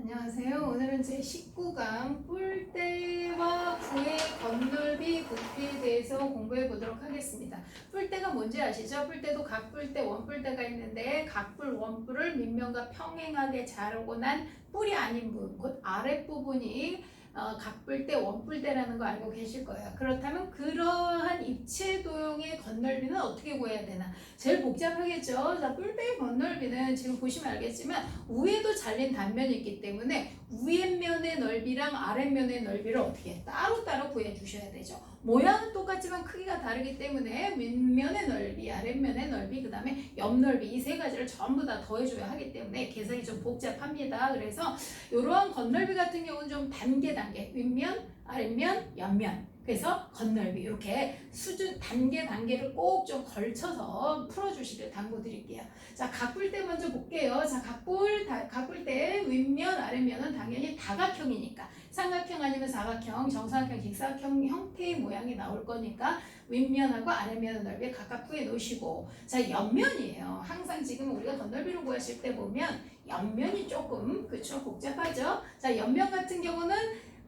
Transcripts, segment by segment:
안녕하세요. 오늘은 제 19강 뿔대와 구의 건널비 부피에 대해서 공부해 보도록 하겠습니다. 뿔대가 뭔지 아시죠? 뿔대도 각뿔대, 원뿔대가 있는데 각뿔, 원뿔을 밑면과 평행하게 자르고 난 뿔이 아닌 부분, 곧 아랫부분이 각뿔대, 원뿔대라는 거 알고 계실 거예요. 그렇다면 그러한 입체 도형의 건널비는 어떻게 구해야 되나? 제일 복잡하겠죠. 자, 뿔대의 건널비는 지금 보시면 알겠지만 위에도 잘린 단면이 있기 때문에 위에면의 넓이랑 아랫면의 넓이를 어떻게 따로따로 구해 주셔야 되죠. 모양은 똑같지만 크기가 다르기 때문에 윗면의 넓이, 아랫면의 넓이, 그 다음에 옆넓이 이 세 가지를 전부 다 더해줘야 하기 때문에 계산이 좀 복잡합니다. 그래서 이러한 건널비 같은 경우는 좀 단계 윗면, 아랫면, 옆면, 그래서 건널비 이렇게 수준 단계를 꼭 좀 걸쳐서 풀어주시길 당부드릴게요. 자, 각뿔대 먼저 볼게요. 자, 각뿔대 윗면, 아랫면은 당연히 다각형이니까 삼각형 아니면 사각형, 정사각형, 직사각형 형태의 모양이 나올 거니까 윗면하고 아랫면의 넓이 각각 구해 놓으시고, 자, 옆면이에요. 항상 지금 우리가 건널비를 구하실 때 보면 옆면이 조금 그쵸 복잡하죠. 자, 옆면 같은 경우는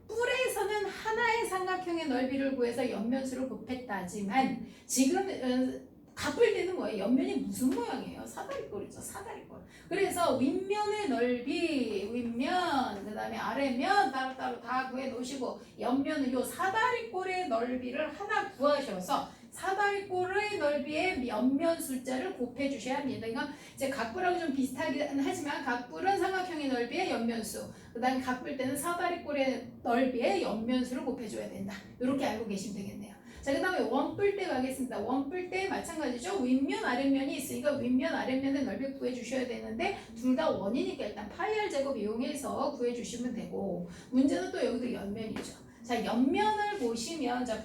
뿔에서는 하나의 삼각형의 넓이를 구해서 옆면수를 곱했다지만 지금 각뿔대는 뭐예요? 옆면이 무슨 모양이에요? 사다리꼴이죠. 사다리꼴. 그래서 윗면의 넓이, 윗면, 그 다음에 아랫면 따로따로 다 구해 놓으시고 옆면은 요 사다리꼴의 넓이를 하나 구하셔서 사다리꼴의 넓이의 옆면 숫자를 곱해 주셔야 합니다. 그러니까 이제 각뿔하고 좀 비슷하긴 하지만 각뿔은 삼각형의 넓이의 옆면수, 그 다음에 각뿔대는 사다리꼴의 넓이의 옆면수를 곱해줘야 된다. 이렇게 알고 계시면 되겠네요. 자, 그 다음에 원뿔대 가겠습니다. 원뿔대 마찬가지죠. 윗면, 아랫면이 있으니까 윗면, 아랫면의 넓이 구해주셔야 되는데 둘 다 원이니까 일단 파이R 제곱 이용해서 구해주시면 되고, 문제는 또 여기도 옆면이죠. 자, 옆면을 보시면 자,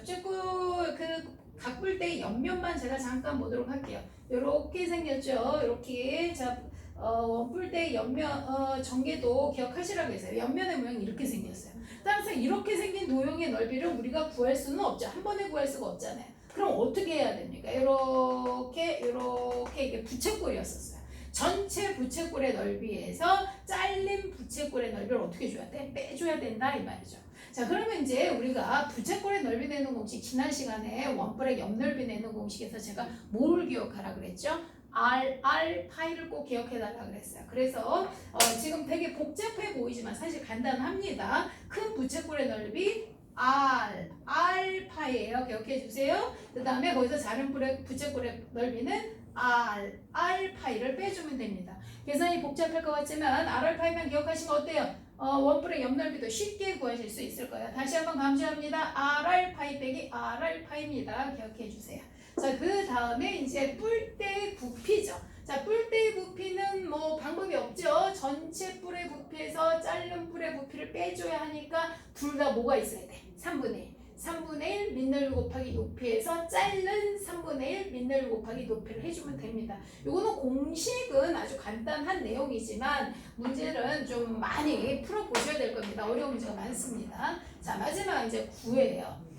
각뿔대의 옆면만 제가 잠깐 보도록 할게요. 이렇게 생겼죠. 이렇게. 자, 원뿔대의 옆면 전개도 기억하시라고 했어요. 옆면의 모양이 이렇게 생겼어요. 따라서 이렇게 생긴 도형의 넓이를 우리가 구할 수는 없죠. 한 번에 구할 수가 없잖아요. 그럼 어떻게 해야 됩니까? 이렇게 이게 부채꼴이었었어요. 전체 부채꼴의 넓이에서 잘린 부채꼴의 넓이를 어떻게 줘야 돼? 빼줘야 된다 이 말이죠. 자, 그러면 이제 우리가 부채꼴의 넓이 내는 공식, 지난 시간에 원뿔의 옆넓이 내는 공식에서 제가 뭘 기억하라 그랬죠? R 파이를 꼭 기억해달라 그랬어요. 그래서 지금 되게 복잡해 보이지만 사실 간단합니다. 큰 부채꼴의 넓이 R 파이예요. 기억해 주세요. 그 다음에 거기서 작은 부채꼴의 넓이는 R 파이를 빼주면 됩니다. 계산이 복잡할 것 같지만 R 파이만 기억하시면 어때요? 원뿔의 옆넓이도 쉽게 구하실 수 있을 거예요. 다시 한번 강조합니다. R 파이 빼기 R 파이입니다. 기억해 주세요. 자, 그 다음에 이제 뿔대의 부피죠. 자, 뿔대의 부피는 뭐 방법이 없죠. 전체 뿔의 부피에서 자른 뿔의 부피를 빼줘야 하니까 둘 다 뭐가 있어야 돼? 3분의 1. 3분의 1 밑넓이 곱하기 높이에서 자른 3분의 1 밑넓이 곱하기 높이를 해주면 됩니다. 요거는 공식은 아주 간단한 내용이지만 문제는 좀 많이 풀어보셔야 될 겁니다. 어려운 문제가 많습니다. 자, 마지막 이제 9예요.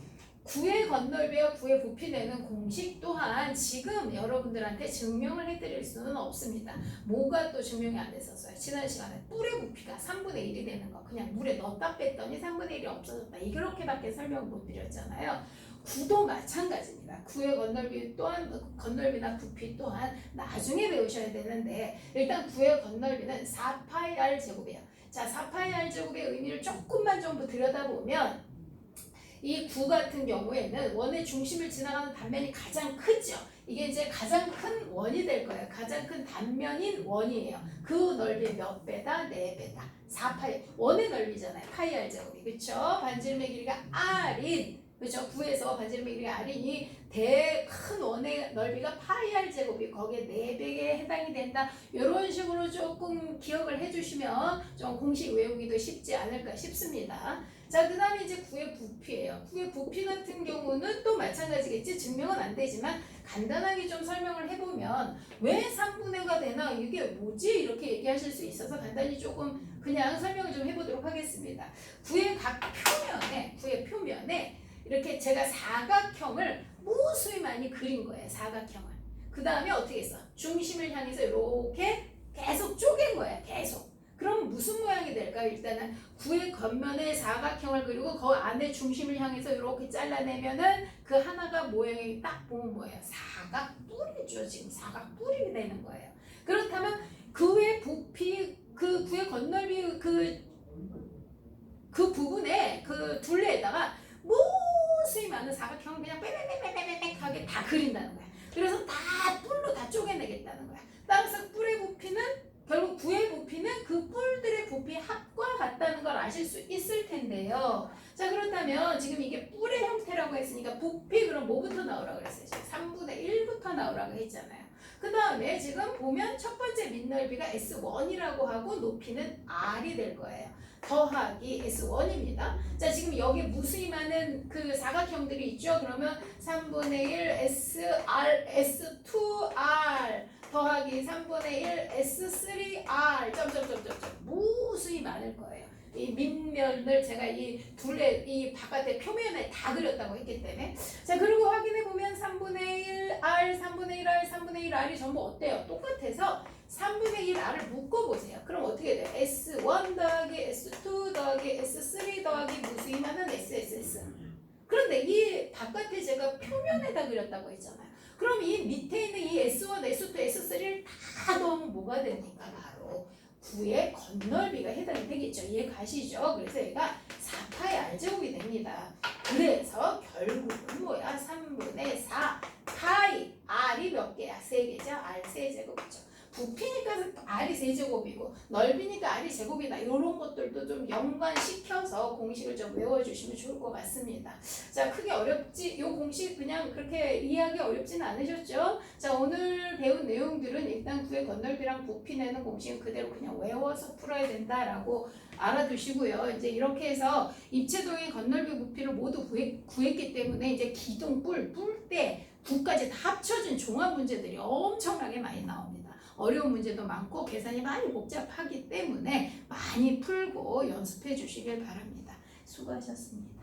9의 건널비와 9의 부피 내는 공식 또한 지금 여러분들한테 증명을 해드릴 수는 없습니다. 뭐가 또 증명이 안 됐었어요? 지난 시간에 뿔의 부피가 3분의 1이 되는 거, 그냥 물에 넣었다 뺐더니 3분의 1이 없어졌다, 이렇게밖에 설명을 못 드렸잖아요. 9도 마찬가지입니다. 9의 건널비 또한, 건널비나 부피 또한 나중에 배우셔야 되는데 일단 9의 건널비는 4파이 R제곱이에요. 자, 4파이 R제곱의 의미를 조금만 좀 들여다보면 이 9 같은 경우에는 원의 중심을 지나가는 단면이 가장 크죠. 이게 이제 가장 큰 원이 될 거예요. 가장 큰 단면인 원이에요. 그 넓이 몇 배다? 4배다. 4파이. 원의 넓이잖아요. 파이 R 제곱이. 그쵸? 반지름의 길이가 R인. 그죠? 9에서 반지름의 길이가 R이니 큰 원의 넓이가 파이 R 제곱이 거기에 4배에 해당이 된다. 이런 식으로 조금 기억을 해주시면 좀 공식 외우기도 쉽지 않을까 싶습니다. 자, 그 다음에 이제 9의 부피예요. 9의 부피 같은 경우는 또 마찬가지겠지. 증명은 안 되지만 간단하게 좀 설명을 해보면 왜 3분의가 되나 이게 뭐지? 이렇게 얘기하실 수 있어서 간단히 조금 그냥 설명을 좀 해보도록 하겠습니다. 9의 표면에 이렇게 제가 사각형을 무수히 많이 그린 거예요. 사각형을. 그 다음에 어떻게 했어? 중심을 향해서 이렇게 계속 쪼갠 거예요. 계속. 그럼 무슨 모양이 될까? 볼까요? 일단은 구의 겉면에 사각형을 그리고 그 안에 중심을 향해서 이렇게 잘라내면은 그 하나가 모양이 딱 보면 뭐예요? 사각뿔이죠. 지금 사각뿔이 되는 거예요. 그렇다면 그의 부피, 그 구의 겉넓이 그 부분에 그 둘레에다가 무수히 많은 사각형을 그냥 빼빼빼빼빼빼하게 다 그린다는 거야. 그래서 다 뿔로 다 쪼개내겠다는 거야. 따라서 뿔의 부피는 결국 구의 부피는 그 뿔들의 부피 합과 같다는 걸 아실 수 있을 텐데요. 자, 그렇다면 지금 이게 뿔의 형태라고 했으니까 부피 그럼 뭐부터 나오라고 그랬어요? 지금 3분의 1부터 나오라고 했잖아요. 그 다음에 지금 보면 첫 번째 밑넓이가 S1이라고 하고 높이는 R이 될 거예요. 더하기 S1입니다. 자, 지금 여기 무수히 많은 그 사각형들이 있죠. 그러면 3분의 1 SR, S2R 더하기 3분의 1 S3R 점점점점점 무수히 많을 거예요. 이 밑면을 제가 이 둘레 이 바깥에 표면에 다 그렸다고 했기 때문에. 자, 그리고 확인해 보면 3분의 1R, 3분의 1R, 3분의 1R이 전부 어때요? 똑같아서 3분의 1R을 묶어보세요. 그럼 어떻게 돼요? S1 더하기 S2 더하기 S3 더하기 무수히 많은 SSS. 그런데 이 바깥에 제가 표면에다 그렸다고 했잖아요. 그럼 이 밑에 있는 이 S1, S2, S3를 다 넣으면 뭐가 됩니까? 바로 구의 겉넓이가 해당이 되겠죠. 이해 가시죠? 그래서 얘가 4파의 R제곱이 됩니다. 그래서 결국은 뭐야? 3분의 4 파이 R이 몇 개야? 3개죠? R 세제곱이죠. 부피니까 R이 세제곱이고 넓이니까 R이 제곱이다. 이런 것들도 좀 연관시켜서 공식을 좀 외워주시면 좋을 것 같습니다. 자, 크게 어렵지? 이 공식 그냥 그렇게 이해하기 어렵지는 않으셨죠? 자, 오늘 배운 내용들은 일단 구의 겉넓이랑 부피 내는 공식은 그대로 그냥 외워서 풀어야 된다라고 알아두시고요. 이제 이렇게 해서 입체동의 겉넓이 부피를 모두 구했기 때문에 이제 기둥, 뿔대, 구까지 다 합쳐진 종합 문제들이 엄청나게 많이 나옵니다. 어려운 문제도 많고 계산이 많이 복잡하기 때문에 많이 풀고 연습해 주시길 바랍니다. 수고하셨습니다.